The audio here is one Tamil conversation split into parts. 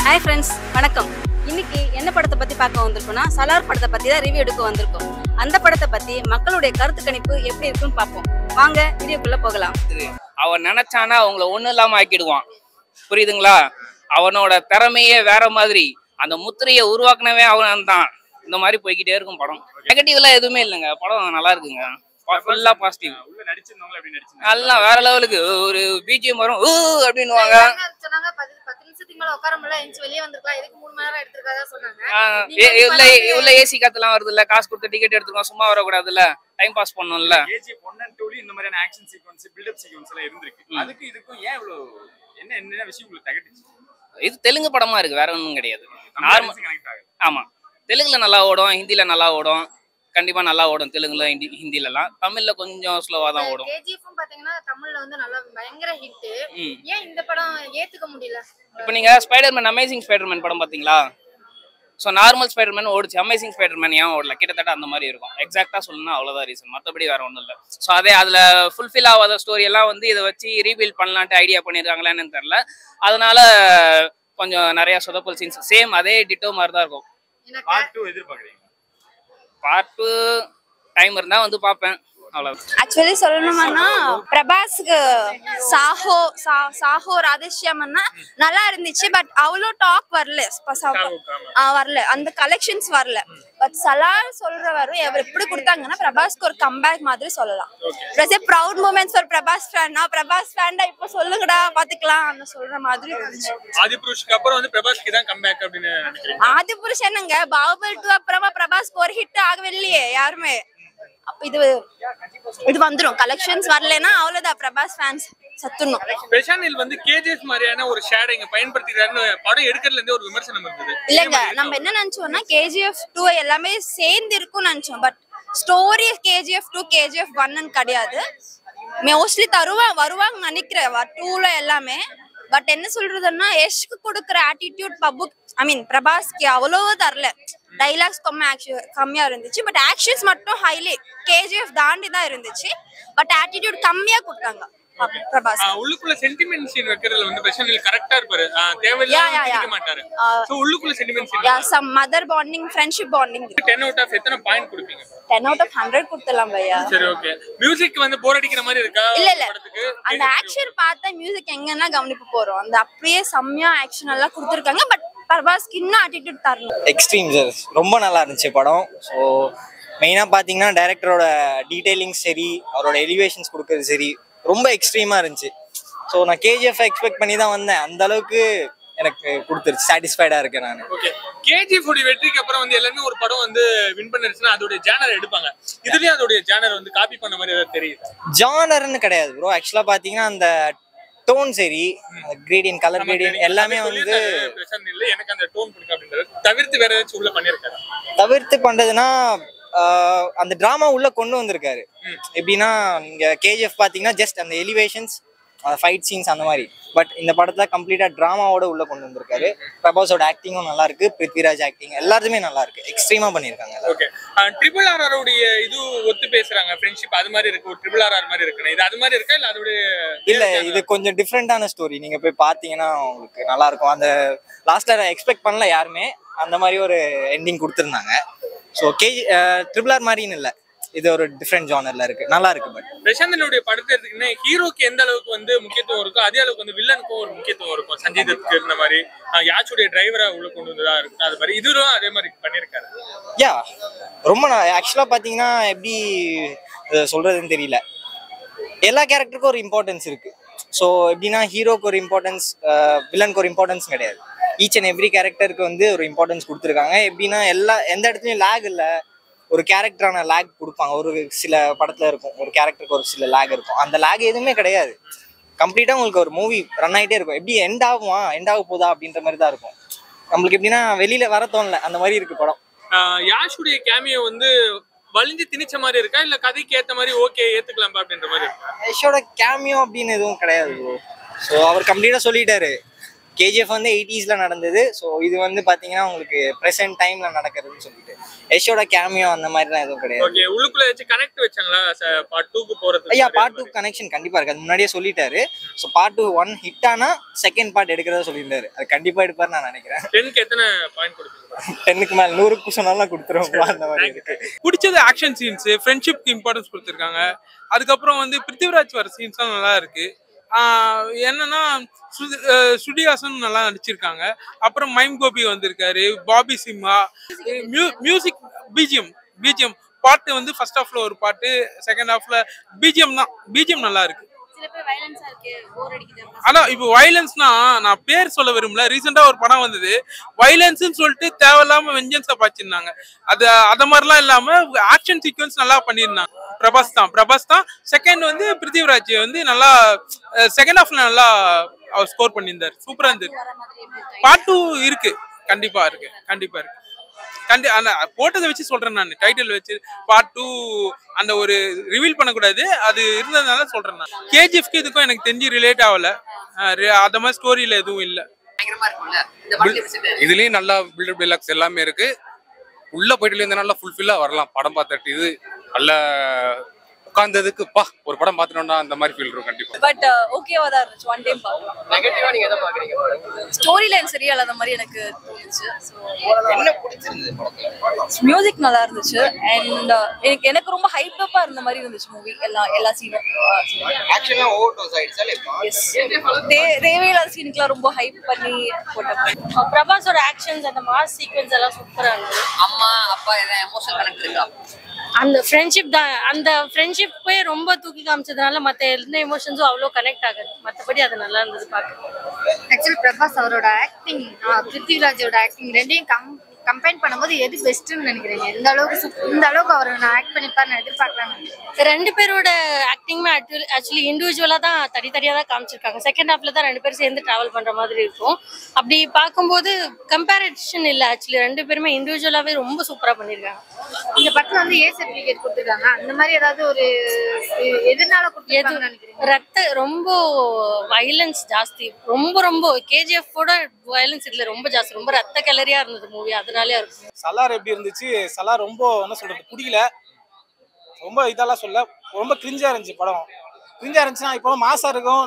ஹாய் ஃப்ரெண்ட்ஸ், வணக்கம். இன்னைக்கு என்ன படத்தை பத்தி பார்க்க வந்திருக்கோம்னா சலார் படத்தை பத்தி தான் ரிவ்யூ எடுக்க வந்திருக்கோம். அந்த படத்தை பத்தி மக்களுடைய கருத்து கணிப்பு எப்படி இருக்குன்னு பார்ப்போம். வாங்க வீடியோக்குள்ள போகலாம். அவன் நினைச்சானா அவங்கள ஒன்றும் இல்லாம ஆக்கிடுவான். புரியுதுங்களா? அவனோட திறமையே வேற மாதிரி, அந்த முத்திரையை உருவாக்குனவே அவன் தான். இந்த மாதிரி போய்கிட்டே இருக்கும் படம். நெகட்டிவ்லாம் எதுவுமே இல்லைங்க. படம் நல்லா இருக்குங்க. ஃபுல்லா பாசிட்டிவ். நல்லா வேற லெவலுக்கு ஒரு பிஜிஎம் வரும் அப்படின்னுவாங்க. உள்ள ஏசி காத்துலாம் வருது இல்ல, காசு கொடுத்து டிக்கெட் எடுத்துருக்கோம், சும்மா வரக்கூடாதுல்ல, டைம் பாஸ் பண்ணணும்ல. இந்த மாதிரியான action sequence, build up sequence எல்லாம் இருந்திருக்கு. அதுக்கு இதுக்கும் ஏன் இவ்வளவு என்ன விஷயம் உங்களுக்கு தகட்டுச்சு? இது தெலுங்கு படமா இருக்கு, வேற ஒன்றும் கிடையாது. ஆமா, தெலுங்குல நல்லா ஓடும், ஹிந்தில நல்லா ஓடும். கண்டிப்பா நல்லா ஓடும் தெலுங்குல, ஹிந்திலலாம். தமிழ்ல கொஞ்சம் ஸ்லோவா தான் ஓடும். கேஜிஎஃப்பும் பாத்தீங்கன்னா தமிழ்ல வந்து நல்லா பயங்கர ஹிட். ஏன் இந்த படம் ஏத்துக்க முடியல? இப்போ நீங்க ஸ்பைடர்மேன், அமேசிங் ஸ்பைடர்மேன் படம் பாத்தீங்களா? ஸோ நார்மல் ஸ்பைடர்மேன் ஓடிச்சு, அமேசிங் ஸ்பைடர்மேன் ஏன் ஓடல? கிட்டத்தட்ட அந்த மாதிரி இருக்கும். எக்ஸாக்டா சொல்லணும்னா அவ்வளோதான் ரீசன், மற்றபடி வேற ஒன்றும் இல்லை. ஸோ அதே அதில் ஃபுல்ஃபில் ஆகாத ஸ்டோரி எல்லாம் வந்து இதை வச்சு ரீபில்ட் பண்ணலான்ட்டு ஐடியா பண்ணியிருக்காங்களான்னு தெரில. அதனால கொஞ்சம் நிறைய சொதப்பல் சீன்ஸ் சேம் அதே டிட்டோ மாதிரி தான் இருக்கும். பார்ட் 2 எதிர்பார்க்குறீங்க? பார்ட் 2 டைம் இருந்தா வந்து பார்ப்பேன். ஆக்சுவலி சொல்லணும்னா பிரபாஸ்க்கு சாஹோ ராதேஷ்யாமன்னா நல்லா இருந்துச்சு. பட் அவ்வளோ டாக் வரல, அந்த கலெக்ஷன்ஸ் வரல. பட் சலார் சொல்றவரும் எப்படி கொடுத்தாங்கன்னா பிரபாஸ்க்கு ஒரு கம்பேக் மாதிரி சொல்லலாம். ப்ரௌட் மூமெண்ட்ஸ் ஒரு பிரபாஸ் ஃபேன், பிரபாஸ் ஃபேன்டா இப்போ சொல்லுங்கடா பாத்துக்கலாம் அந்த சொல்ற மாதிரி இருந்துச்சு. ஆதிபுருஷ்க்கு அப்புறம் வந்து பிரபாஸ்க்கு தான் கம்பேக் அப்படின்னு நினைக்கிறேன். ஆதிபுருஷ் என்னங்க, பாகுபலி 2 அப்புறமா பிரபாஸ்க்கு ஒரு ஹிட் ஆகவே இல்லையே யாருமே. அப்ப இது வந்துரும். கலெக்ஷன்ஸ் வரலன்னா அவ்வளவுதான், பிரபாஸ் ஃபேன்ஸ் சத்துணும். பிரசாந்த் வந்து கேஜிஎஃப் மாதிரியான ஒரு ஷேடிங் பயன்படுத்திக்கிறாருன்னு படம் எடுக்கிறதுல இருந்தே ஒரு விமர்சனம் இருந்தது. இல்லங்க, நம்ம என்ன நினைச்சோம்னா KGF 2 எல்லாமே சேர்ந்து இருக்கும்னு நினைச்சோம். பட் ஸ்டோரி KGF 2 KGF 1 கிடையாது. மோஸ்ட்லி வருவாங்க நினைக்கிறேன் 2ல எல்லாமே. பட் என்ன சொல்றதுன்னா யஷ்க்கு கொடுக்குற ஆட்டிடியூட் பிரபாஸ்க்கு அவ்வளவு தரல. டைலாக்ஸ் கம்மியா இருந்துச்சு. பட் ஆக்ஷன்ஸ் மட்டும் ஹைலி KGF தாண்டி தான் இருந்துச்சு. பட் ஆட்டிடியூட் கம்மியா கொடுத்தாங்க பிரபாஸ். உள்ளுக்குள்ள சென்டிமென்ட் சீன் வைக்கிறதுல வந்து பிரசாந்த் கரெக்ட்டா இருப்பாரு. தேவையில்லாம கேட்க மாட்டாரு. சோ உள்ளுக்குள்ள sentiment scene some mother bonding, friendship bonding. 10 out of எத்தனை பாயிண்ட் கொடுப்பீங்க? 10 out of 100 கொடுத்தலாம் பையா. சரி, ஓகே. மியூசிக் வந்து போர் அடிக்கிற மாதிரி இருக்கா? இல்ல அந்த ஆக்ஷன் பார்த்தா மியூசிக் எங்கன்னா கவனிப்பு போறோம். அந்த அப்படியே செம்மையா ஆக்ஷன் எல்லாம் கொடுத்துருக்காங்க. பட் பிரபாஸ்க்கு இன்னும் ஆட்டிடியூட் தரணும். எக்ஸ்ட்ரீம் ரொம்ப நல்லா இருந்துச்சு படம். ஸோ மெயினாக பார்த்தீங்கன்னா டைரக்டரோட டீடைலிங் சரி, அவரோட எலிவேஷன்ஸ் கொடுக்கறது சரி, ரொம்ப எக்ஸ்ட்ரீமாக இருந்துச்சு. ஸோ நான் KGF எக்ஸ்பெக்ட் பண்ணி தான் வந்தேன். அந்த அளவுக்கு எனக்கு கொடுத்துருச்சு, சாட்டிஸ்ஃபைடாக இருக்கேன் நான். ஓகே, KGF உடைய வெற்றிக்கு அப்புறம் வந்து எல்லாமே ஒரு படம் வந்து வின் பண்ணிருச்சுன்னா அதோட ஜானர் எடுப்பாங்க. இதுலயும் அதோட ஜானர் வந்து காப்பி பண்ண மாதிரி ஏதாவது தெரியுது? ஜானர்னு கிடையாது ப்ரோ. ஆக்சுவலாக பார்த்தீங்கன்னா அந்த டோன் சரி, கிரேடியன், கலர் கிரேடியன் எல்லாமே வந்து எனக்கு அந்த டோன் பிடிக்கும் அப்படின்றது தவிர்த்து வேற ஏதாச்சும் உள்ள பண்ணிருக்காரு? தவிர்த்து பண்றதுன்னா அந்த டிராமா உள்ள கொண்டு வந்திருக்காரு. எப்படின்னா நீங்க KGF பாத்தீங்கன்னா ஜஸ்ட் அந்த எலிவேஷன்ஸ், ஃபைட் சீன்ஸ் அந்த மாதிரி. பட் இந்த படத்துல கம்ப்ளீட்டா டிராமாவோட உள்ள கொண்டு வந்திருக்காரு. பிரபாஸோட ஆக்டிங்கும் நல்லா இருக்கு, பிருத்விராஜ் ஆக்டிங் எல்லாருமே நல்லா இருக்கு, எக்ஸ்ட்ரீமா பண்ணிருக்காங்க. ஓகே, RRR உடைய இது ஒத்து பேசுறாங்க, ஃப்ரெண்ட்ஷிப் அது மாதிரி இருக்கு, ஒரு RRR மாதிரி இருக்கு. இது அது மாதிரி இருக்கா இல்ல அதோட? இல்ல, இது கொஞ்சம் டிஃப்ரெண்டான ஸ்டோரி. நீங்க போய் பாத்தீங்கன்னா உங்களுக்கு நல்லா இருக்கும். அந்த லாஸ்ட்ல எக்ஸ்பெக்ட் பண்ணல யாருமே, அந்த மாதிரி ஒரு எண்டிங் கொடுத்துருந்தாங்க. ஸோ RRR மாதிரின்னு இல்லை, இது ஒரு டிஃப்ரெண்ட் ஜானர்ல இருக்கு, நல்லா இருக்கு. பட் பிரசாந்தனுடைய படத்தை எடுத்துக்கிட்டா ஹீரோக்கு எந்த அளவுக்கு வந்து முக்கியத்துவம் இருக்கோ அதே அளவுக்கு வந்து வில்லனுக்கும் ஒரு முக்கியத்துவம் இருக்கும். சஞ்சய் தத்துக்கு இருந்த மாதிரி யாச்சுடைய டிரைவரா உள்ள கொண்டு வந்ததா இருக்கு, அது மாதிரி இதுவும் அதே மாதிரி பண்ணிருக்காரு. யா, ரொம்ப ஆக்சுவலா பாத்தீங்கன்னா எப்படி சொல்றதுன்னு தெரியல. எல்லா கேரக்டருக்கும் ஒரு இம்பார்ட்டன்ஸ் இருக்கு. ஸோ எப்படின்னா ஹீரோக்கு ஒரு இம்பார்ட்டன்ஸ், வில்லனுக்கு ஒரு இம்பார்ட்டன்ஸ் கிடையாது. ஈச் அண்ட் எவ்ரி கேரக்டருக்கு வந்து ஒரு இம்பார்ட்டன்ஸ் கொடுத்துருக்காங்க. எப்படின்னா எந்த இடத்துலையும் லேக் இல்லை. ஒரு கேரக்டரான லேக் கொடுப்பாங்க, ஒரு சில படத்துல இருக்கும், ஒரு கேரக்டருக்கு ஒரு சில லேக் இருக்கும். அந்த லேக் எதுவுமே கிடையாது. கம்ப்ளீட்டா உங்களுக்கு ஒரு மூவி ரன் ஆகிட்டே இருக்கும். எப்படி எண்ட் ஆக போதா அப்படின்ற மாதிரி தான் இருக்கும். நம்மளுக்கு எப்படின்னா வெளியில வர தோணல, அந்த மாதிரி இருக்கு படம். யாஷுடைய கேமியோ வந்து வலிஞ்சு திணிச்ச மாதிரி இருக்கா இல்ல கதைக்கு ஏத்த மாதிரி ஓகே ஏத்துக்கலாம் அப்படின்ற மாதிரி இருக்கா? யஷோட கேமியோ அப்படின்னு எதுவும் கிடையாது. ஸோ அவர் கம்ப்ளீட்டா சொல்லிட்டாரு, கேஜிஎஃப் வந்து 80s நடந்தது. ஸோ இது வந்து பார்த்தீங்கன்னா உங்களுக்கு ப்ரெசென்ட் டைம்ல நடக்கிறதுன்னு சொல்லிட்டு யஷோட கேமியோ அந்த மாதிரிலாம் எதுவும் கிடையாது. ஓகே, உள்ளுக்குள்ள வச்சு கனெக்ட் வச்சாங்களா பார்ட் 2க்கு போறது? ஐயா பார்ட் 2 கனெக்ஷன் கண்டிப்பா இருக்கு, அது முன்னாடியே சொல்லிட்டாரு. ஸோ பார்ட் 2 1 ஹிட் ஆனா செகண்ட் பார்ட் எடுக்கிறதா சொல்லியிருந்தாரு. அது கண்டிப்பா எடுப்பாரு நான் நினைக்கிறேன். 10க்கு எத்தனை பாயிண்ட் கொடுப்பீங்க? 10க்கு மேல 100க்கு சொன்னாலும் கொடுத்துருவோம். அந்த மாதிரி இருக்கு. பிடிச்சது ஆக்ஷன் சீன்ஸ், ஃப்ரெண்ட்ஷிப்க்கு இம்பார்ட்டன்ஸ் கொடுத்துருக்காங்க. அதுக்கப்புறம் வந்து பிருத்திவிராஜ் வர சீன்ஸ்லாம் நல்லா இருக்கு. என்னன்னா ஸ்ருதிஹாசன் நல்லா நடிச்சிருக்காங்க. அப்புறம் மைம் கோபி வந்திருக்காரு, பாபி சிம்ஹா. மியூசிக் பிஜிஎம் பாட்டு வந்து ஃபர்ஸ்ட் ஹாஃப்ல ஒரு பாட்டு, செகண்ட் ஹாஃப்ல பிஜிஎம் நல்லா இருக்கு. அதான் இப்போ வயலன்ஸ்னா நான் பேர் சொல்ல விரும்பல. ரீசெண்டா ஒரு படம் வந்தது, வயலன்ஸ்ன்னு சொல்லிட்டு தேவையில்லாம வெஞ்சன்ஸா பாய்ச்சிருந்தாங்க. அத மாதிரிலாம் இல்லாம ஆக்ஷன் சீக்வன்ஸ் நல்லா பண்ணியிருந்தாங்க. பிரபாஸ் தான். செகண்ட் வந்து பிருத்திவிராஜ் வந்து நல்லா செகண்ட் ஹாஃப்ல நல்லா அவர் ஸ்கோர் பண்ணியிருந்தார். சூப்பரா இருந்தது. பார்ட் 2 இருக்கு, கண்டிப்பா இருக்கு. அந்த போட்டதை வச்சு சொல்றேன் நான், டைட்டில் வச்சு பார்ட் 2 அந்த ஒரு ரிவீல் பண்ணக்கூடாது, அது இருந்ததுனால சொல்றேன் நான். கேஜிஎஃப்க்கு இதுக்கும் எனக்கு தெரிஞ்சு ரிலேட் ஆகல, அந்த மாதிரி ஸ்டோரியில எதுவும் இல்லை. இதுலயும் நல்லா பில்டப் டெலக்ஸ் எல்லாமே இருக்கு. உள்ள போயிட்டு நல்லா ஃபுல்ஃபில்லா வரலாம் படம் பார்த்துட்டு. இது நல்ல உட்கார்ந்ததுக்கு ஒரு படம் பார்த்துட்டோம்னா அந்த மாதிரி ஃபீல் இருக்கும் கண்டிப்பா. பட் ஓகேவா தான் இருந்துச்சு, ஒன் டைம் பார்க்கலாம். நெகட்டிவா நீங்க எதை பாக்குறீங்க? ஸ்டோரி லைன் சரியா இல்லாத மாதிரி எனக்கு தோணுச்சு. என்ன பிடிச்சிருந்தது படத்துல? மியூசிக் நல்லா இருந்துச்சு அண்ட் எனக்கு ரொம்ப ஹைப்பா இருந்த மாதிரி இருந்துச்சு மூவி. எல்லா சீனும் ஆக்சுவலா ஓவர் டோஸ் ஆயிடுச்சா? தேவையில்லாத சீனுக்குலாம் ரொம்ப ஹைப் பண்ணி போட்டாங்க. பிரபாஸோட ஆக்ஷன்ஸ், அந்த மாஸ் சீக்வென்ஸ் எல்லாம் சூப்பரா இருந்தது. அம்மா அப்பா ஏதாவது எமோஷனல் கனெக்ட் இருக்கா? அந்த ஃப்ரெண்ட்ஷிப் தான், அந்த ஃப்ரெண்ட்ஷிப்பே ரொம்ப தூக்கி காமிச்சதுனால மற்ற எந்த எமோஷன்ஸும் அவ்வளோ கனெக்ட் ஆகுது. மற்றபடி அது நல்லா இருந்தது பார்க்க. ஆக்சுவலி பிரபாஸ் அவரோட ஆக்டிங், பிருத்திவிராஜோட ஆக்டிங் ரெண்டையும் கம்பைன் பண்ணும்போது எது பெஸ்ட்னு நினைக்கிறீங்க? இந்த அளவுக்கு அவர் நான் ஆக்ட் பண்ணிப்பாரு நான் எதிர்பார்க்கலாம். ரெண்டு பேரோட ஆக்டிங்குமே ஆக்சுவலி இண்டிவிஜுவலா தான் தனித்தனியா தான் காமிச்சிருக்காங்க. செகண்ட் ஹாஃப்ல தான் ரெண்டு பேரும் சேர்ந்து டிராவல் பண்ற மாதிரி இருக்கும். அப்படி பார்க்கும்போது கம்பேரிஷன் இல்லை, ஆக்சுவலி ரெண்டு பேருமே இண்டிவிஜுவலாவே ரொம்ப சூப்பரா பண்ணிருக்காங்க. இந்த படத்துல வந்து ஏ சர்டிபிகேட் கொடுத்துருக்காங்க, அந்த மாதிரி ஏதாவது ஒரு எதனால கொடுத்துருக்காங்கன்னு நினைக்கிறீங்க? ரொம்ப வயலன்ஸ் ஜாஸ்தி, ரொம்ப கேஜிஎஃப் வயலன்ஸ் இதுல ரொம்ப ஜாஸ்தி, ரொம்ப ரத்த கலரியா இருந்தது மூவி. அதனாலே இருக்கும். சலார் எப்படி இருந்துச்சு? சலார் ரொம்ப என்ன சொல்றது, பிடிக்கல. ரொம்ப இதெல்லாம் சொல்ல, ரொம்ப கிரிஞ்சா இருந்துச்சு படம். கிரிஞ்சா இருந்துச்சுன்னா இப்போ மாசா இருக்கும்.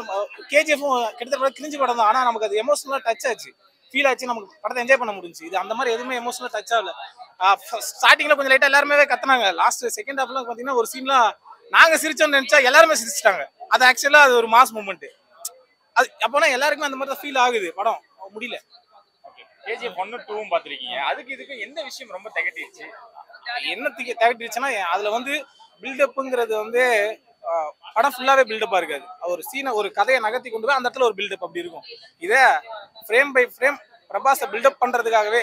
கேஜிஎஃப்பும் கிட்டத்தட்ட கிரிஞ்சு படம் தான், ஆனா நமக்கு அது எமோஷனலா டச் ஆச்சு, ஃபீல் ஆச்சு, நமக்கு படத்தை என்ஜாய் பண்ண முடிஞ்சு. இது அந்த மாதிரி எதுவுமே எமோஷனலா டச் ஆகல. ஸ்டார்டிங்ல கொஞ்சம் லைட்டா எல்லாருமே கத்துனாங்க. லாஸ்ட் செகண்ட் ஹாஃப்ல பாத்தீங்கன்னா ஒரு சீன்லாம் நாங்க சிரிச்சோம்னு நினைச்சா எல்லாருமே சிரிச்சிட்டாங்க. அது ஆக்சுவலா அது ஒரு மாஸ் மூமெண்ட். அது அப்போனா எல்லாருக்குமே அந்த மாதிரி தான் ஃபீல் ஆகுது. படம் முடியல. கேஜிஎஃப் 1 2 பாத்திருக்கீங்க, அதுக்கு இதுக்கு எந்த விஷயம் ரொம்ப திகட்டிடுச்சு? என்னத்துக்கு திகட்டிடுச்சுன்னா, அதுல வந்து பில்டப்புங்கிறது வந்து படம் ஃபுல்லாவே பில்டப்பா இருக்காது. ஒரு சீனை ஒரு கதையை நகர்த்தி கொண்டு போய் அந்த இடத்துல ஒரு பில்டப் அப்படி இருக்கும். இதே ஃப்ரேம் பை ஃப்ரேம் பிரபாஸை பில்டப் பண்றதுக்காகவே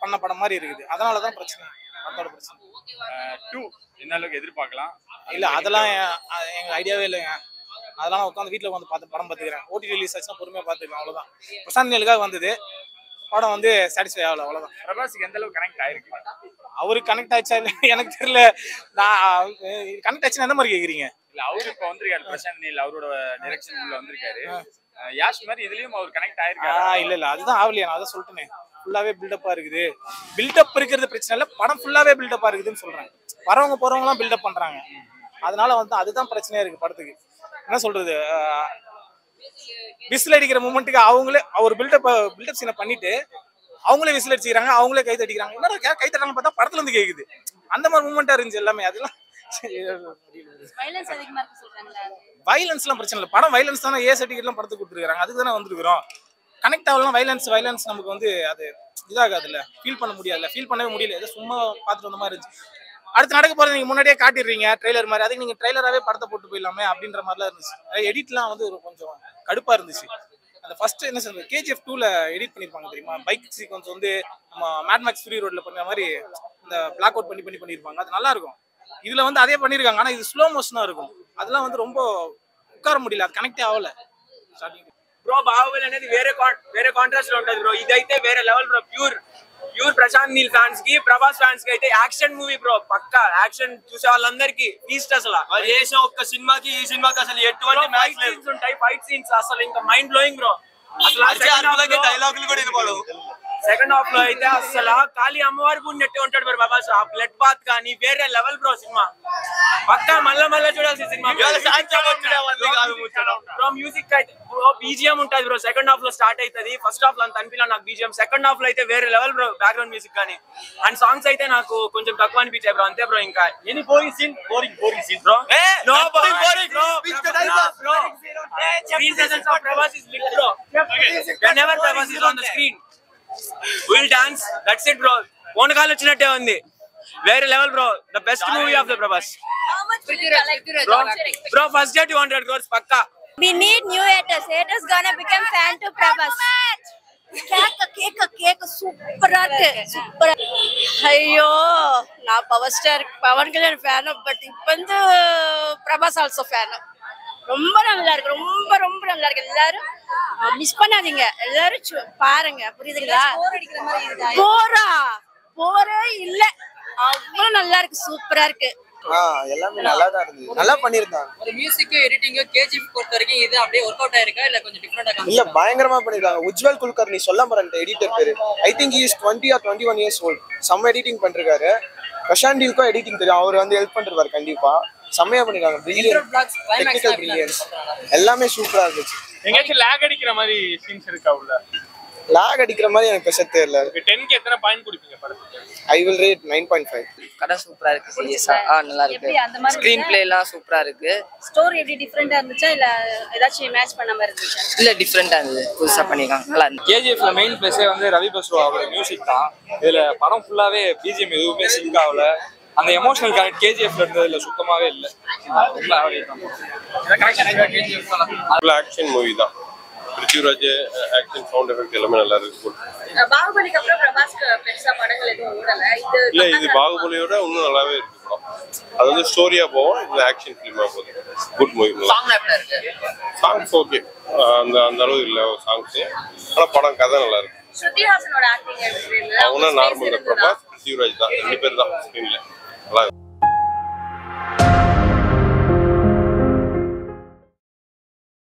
பண்ண படம் மாதிரி இருக்குது. அதனாலதான் பிரச்சனை, படத்தோட பிரச்சனை. 2 என்ன அளவுக்கு எதிர்பார்க்கலாம்? இல்ல அதெல்லாம் எங்க ஐடியாவே இல்லைங்க. அதெல்லாம் உட்காந்து வீட்டுல உட்காந்து பார்த்து படம் பார்த்துக்கிறேன். ஓடிடி ரிலீஸ் ஆச்சுன்னா பொறுமையா பார்த்துக்கிறேன், அவ்வளவுதான். பிரசாந்த் நீலுக்காக வந்தது படம் வந்து சாட்டிஸ்ஃபை ஆகல, அவ்வளவுதான். பிரபாஸுக்கு எந்த அளவுக்கு கனெக்ட் ஆயிருக்கு? அவருக்கு கனெக்ட் ஆயிடுச்சா இல்லை எனக்கு தெரியல. நான் கனெக்ட் ஆச்சுன்னா எந்த மாதிரி கேக்குறீங்க? இல்ல அவரு இப்ப வந்திருக்காரு, பிரசாந்த் நீல் அவரோட டைரக்ஷன் உள்ள வந்திருக்காரு. யாஷ் மாதிரி இதுலயும் அவர் கனெக்ட் ஆயிருக்காரு. இல்ல அதுதான் ஆகலையா, நான் அதான் சொல்லிட்டேனே. ஃபுல்லாவே பில்டப்பா இருக்குது. பில்டப் இருக்கிறது பிரச்சனை இல்லை, படம் ஃபுல்லாவே பில்டப்பா இருக்குதுன்னு சொல்றேன். வரவங்க போறவங்க எல்லாம் பில்டப் பண்றாங்க. அதனால வந்து அதுதான் பிரச்சனையா இருக்கு படத்துக்கு. என்ன சொல்றது, விசில் அடிக்கிற மூமெண்ட்டுக்கு அவங்களே ஒரு பில்டப் சீனை பண்ணிட்டு அவங்களே விசில் அடிச்சுக்கிறாங்க, அவங்களே கை தட்டிக்கிறாங்க. என்னடா கை தட்டாங்க பார்த்தா படத்துல இருந்து கேக்குது. அந்த மாதிரி மூமெண்டா இருந்துச்சு எல்லாமே. அதெல்லாம் வயலன்ஸ் எல்லாம் பிரச்சனை இல்லை. படம் வயலன்ஸ் தானே, ஏ சர்டிஃபிகேட் எல்லாம் படத்துக்கு கொடுத்துருக்காங்க, அதுக்கு தானே வந்திருக்கிறோம். கனெக்ட் ஆகலாம். வயலன்ஸ் நமக்கு வந்து அது இதாகாதுல்ல, ஃபீல் பண்ண முடியாதுல்ல, ஃபீல் பண்ணவே முடியல. ஏதோ சும்மா பார்த்துட்டு வந்த மாதிரி இருந்துச்சு. அடுத்து நடக்க போறது நீங்க முன்னாடியே காட்டிடுறீங்க ட்ரெய்லர் மாதிரி, அதுக்கு நீங்க ட்ரெய்லராகவே படத்தை போட்டு போயிடலாமே அப்படின்ற மாதிரிலாம் இருந்துச்சு. எடிட்லாம் வந்து கொஞ்சம் கடுப்பா இருந்துச்சு. அந்த ஃபர்ஸ்ட் என்ன சொல்றது, கேஜிஎஃப் 2ல எடிட் பண்ணிருப்பாங்க தெரியுமா, பைக் சீக்வன்ஸ் வந்து நம்ம மேட் மேக்ஸ் ஃப்ரீ ரோட்ல பண்ண மாதிரி இந்த பிளாக் அவுட் பண்ணிருப்பாங்க. அது நல்லா இருக்கும். இதுல வந்து அதே பண்ணிருக்காங்க, ஆனா இது ஸ்லோ மோஷனா இருக்கும். அதெல்லாம் வந்து ரொம்ப உட்கார முடியல, அது கனெக்டே ஆகல. బ్రో బాహుబలి అనేది వేరే కాంట్రాస్ట్ లో ఉంటది బ్రో. ఇదైతే వేరే level bro. Pure Prashanth Neel fans కి, ప్రభాస్ ఫ్యాన్స్ కి అయితే యాక్షన్ మూవీ బ్రో. పక్కా యాక్షన్ చూసే వాళ్ళందరికీ ఫీస్ట్. అసలు వాళ్ళు చేసిన ఒక్క సినిమాకి ఈ సినిమాకి అసలు ఎటువంటి మ్యాచ్ సీన్స్ ఉంటాయి, ఫైట్ సీన్స్ అసలు ఇంకా mind blowing bro. Second half లో అయితే అసలు ఖాళీ అమ్మవారి గుడి నెట్టే ఉంటాడు బ్రో ప్రభాస్. ఆ బ్లడ్ బాత్ కానీ వేరే లెవెల్ బ్రో సినిమా. పక్కా మళ్ళా చూడాల్సిన సినిమా బ్రో. మ్యూజిక్ అయితే బీజిఎం ఉంటుంది బ్రో. సెకండ్ హాఫ్ లో స్టార్ట్ అవుతుంది. ఫస్ట్ హాఫ్ లో అంత అనిపించలేదు నాకు బీజిఎం. సెకండ్ హాఫ్ లో అయితే వేరే లెవెల్ బ్రో బ్యాక్గ్రౌండ్ మ్యూజిక్ కానీ. అండ్ సాంగ్స్ అయితే నాకు కొంచెం తక్కువ అనిపించాయి బ్రో. అంతే బ్రో. ఇంకా any boring scene bro. No boring bro. Screen presence of Prabhas is lit bro. Whenever Prabhas is on the screen, we'll dance. That's it bro. Onagaal vachinate undi. Very level bro. The best movie of the Prabhas. How much will you collect to Bro, first day 200 crores pakka. We need new haters. Haters gonna become fan to Prabhas. கேக்க சூப்பரா இருக்கு. சூப்பரா. ஐயோ, நான் power star Pawan Kalyan fan. But இப்போ வந்து பிரபாஸ் ஆல்சோ ஃபேன். ரொம்ப நல்லா இருக்கு. ரொம்ப ரொம்ப நல்லா இருக்கு. எல்லாரும் மிஸ் பண்ணாதீங்க. எல்லாரும் பாருங்க. புரியுதுங்களா? போரே இல்ல. அவ்வளவு நல்லா இருக்கு. சூப்பரா இருக்கு. எல்லாமே நல்லா தான் இருந்தது. நல்லா பண்ணிருந்தாங்க. ஒரு மியூசிக் எடிட்டிங் கேஜிஎஃப் பொறுத்த வரைக்கும் இது அப்படியே ஒர்க் அவுட் ஆயிருக்கா இல்ல கொஞ்சம் டிஃபரெண்டா? இல்ல பயங்கரமா பண்ணிருக்காங்க. உஜ்வல் குல்கர்னி சொல்ல மறந்த எடிட்டர் பேரு. I think he is 20 or 21 years old. செம்ம எடிட்டிங் பண்ணிருக்காரு. பிரசாந்திக்கும் எடிட்டிங் தெரியும். அவர் வந்து ஹெல்ப் பண்ணிருப்பாரு கண்டிப்பா. செம்மையா பண்ணிருக்காங்க. டெக்னிக்கல் பிரில்லியன்ஸ் எல்லாமே சூப்பரா இருந்துச்சு. எங்கேயாச்சும் லாக் அடிக்கிற மாதிரி சீன்ஸ் இருக்கா உள்ள? லாக் அடிக்கிற மாதிரி எனக்கு பெருசா தெரியல. 10க்கு எத்தனை பாயிண்ட் கொடுப்பீங்க படத்துக்கு? I will rate 9.5. கதை சூப்பரா இருக்கு. சீரியஸா நல்லா இருக்கு. ஸ்கிரீன் பிளே எல்லாம் சூப்பரா இருக்கு. ஸ்டோரி எப்படி டிஃபரெண்டா இருந்துச்சா இல்ல ஏதாச்சும் மேட்ச் பண்ண மாதிரி இருந்துச்சா? இல்ல டிஃபரெண்டா இருந்தது. புதுசா பண்ணிருக்காங்க. நல்லா இருக்கு. கேஜிஎஃப்ல மெயின் பிளேஸே வந்து ரவி பஸ்ரு அவரோட மியூசிக் தான். இதுல படம் ஃபுல்லாவே பிஜிஎம் எதுவுமே சிங்க் ஆகல. அந்த எமோஷனல் கனெக்ட் கேஜிஎஃப்ல இருந்ததுல சுத்தமாவே இல்ல. ரொம்ப ஆவரேஜ் தான். ஆக்ஷன் மூவி தான். பிருத்திவிராஜ் ஆக்ஷன் சவுண்ட் எஃபெக்ட் எல்லாமே நல்லா இருக்கு. பாகுபலிக்கு அப்புறம் பிரபாஸ்க்கு பெருசா படங்கள் எதுவும் ஓடல. இது பாகுபலியோட இன்னும் நல்லாவே இருக்கு படம். அது வந்து ஸ்டோரியா போகும். இது ஆக்ஷன் ஃபிலிமா போகுது. Good movie. Songs okay. அந்த அளவு இல்ல சாங்ஸ். ஆனா படம் கதை நல்லா இருக்கு. ஸ்ருதி ஹாசனோட ஆக்டிங் எப்படி இருந்தது? அவனா நார்மல் தான். பிரபாஸ் பிருத்திவிராஜ் தான். ரெண்டு பேர் தான் ஸ்கிரீன்ல நல்லா இருக்கு.